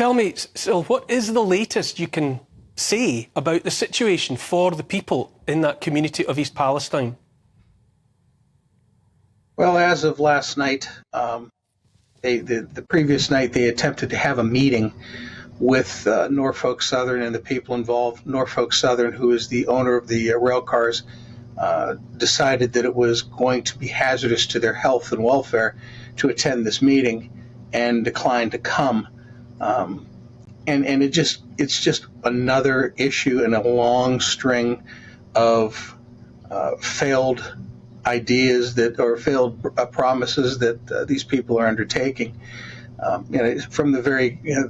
tell me, Sil, what is the latest you can say about the situation for the people in that community of East Palestine? Well, as of last night, the previous night, they attempted to have a meeting with Norfolk Southern and the people involved. Norfolk Southern, who is the owner of the rail cars, decided that it was going to be hazardous to their health and welfare to attend this meeting and declined to come. And it's just another issue in a long string of failed ideas or failed promises that these people are undertaking. From the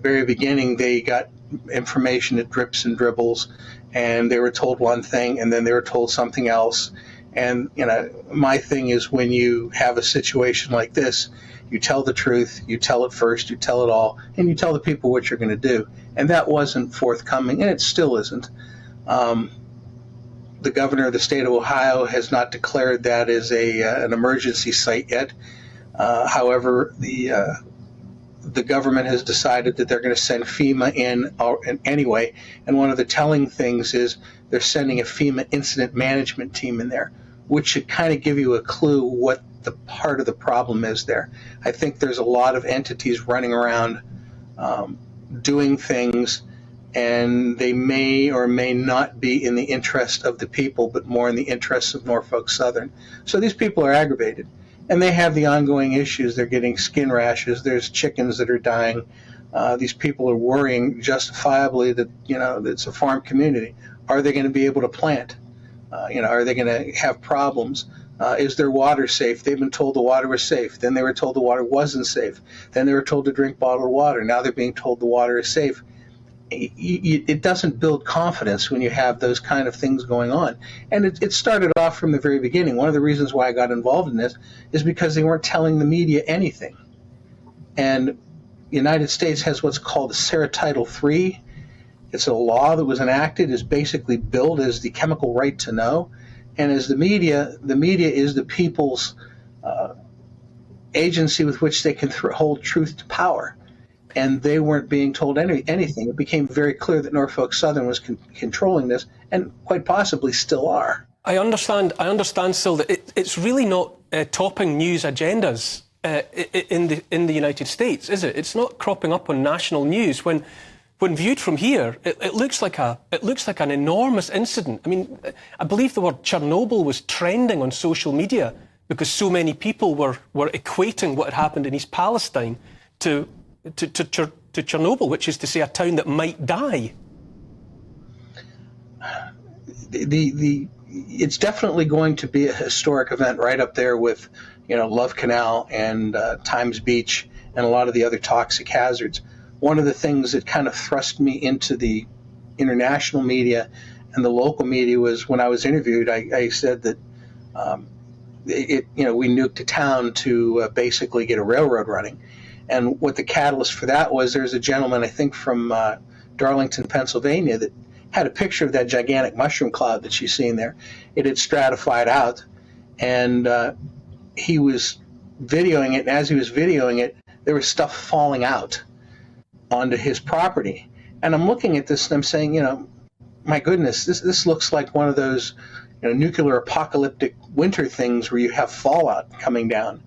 very beginning, they got information that drips and dribbles, and they were told one thing, and then they were told something else. And my thing is, when you have a situation like this, you tell the truth, you tell it first, you tell it all, and you tell the people what you're going to do. And that wasn't forthcoming, and it still isn't. The governor of the state of Ohio has not declared that as an emergency site yet. However, the government has decided that they're going to send FEMA in anyway. And one of the telling things is they're sending a FEMA incident management team in there, which should kind of give you a clue what the part of the problem is there. I think there's a lot of entities running around doing things, and they may or may not be in the interest of the people, but more in the interests of Norfolk Southern. So these people are aggravated, and they have the ongoing issues. They're getting skin rashes. There's chickens that are dying. These people are worrying justifiably that, it's a farm community. Are they going to be able to plant? Are they going to have problems? Is their water safe? They've been told the water was safe. Then they were told the water wasn't safe. Then they were told to drink bottled water. Now they're being told the water is safe. It doesn't build confidence when you have those kind of things going on. And it started off from the very beginning. One of the reasons why I got involved in this is because they weren't telling the media anything. And the United States has what's called the SARA Title III. It's a law that was enacted, is basically billed as the chemical right to know. And as the media is the people's agency with which they can hold truth to power. And they weren't being told anything. It became very clear that Norfolk Southern was controlling this, and quite possibly still are. I understand, Sil, that it's really not topping news agendas in the United States, is it? It's not cropping up on national news. When viewed from here, it looks like an enormous incident. I mean, I believe the word Chernobyl was trending on social media because so many people were equating what had happened in East Palestine to Chernobyl, which is to say a town that might die. It's definitely going to be a historic event, right up there with, Love Canal and Times Beach and a lot of the other toxic hazards. One of the things that kind of thrust me into the international media and the local media was when I was interviewed, I said that we nuked a town to basically get a railroad running. And what the catalyst for that was, there's a gentleman, I think from Darlington, Pennsylvania, that had a picture of that gigantic mushroom cloud that she's seen there. It had stratified out, and he was videoing it, and as he was videoing it, there was stuff falling out onto his property. And I'm looking at this and I'm saying, my goodness, this looks like one of those nuclear apocalyptic winter things where you have fallout coming down.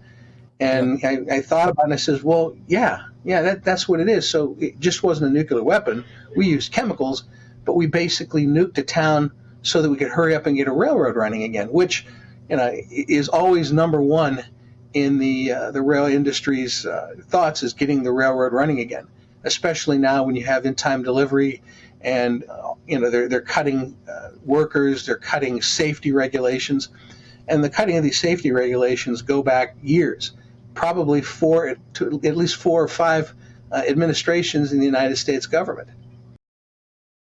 And I thought about it and I says, well, yeah, that's what it is. So it just wasn't a nuclear weapon. We used chemicals, but we basically nuked a town so that we could hurry up and get a railroad running again, which is always number one in the rail industry's thoughts, is getting the railroad running again, especially now when you have in-time delivery and they're cutting workers, they're cutting safety regulations, and the cutting of these safety regulations go back years. Probably at least 4 or 5 administrations in the United States government.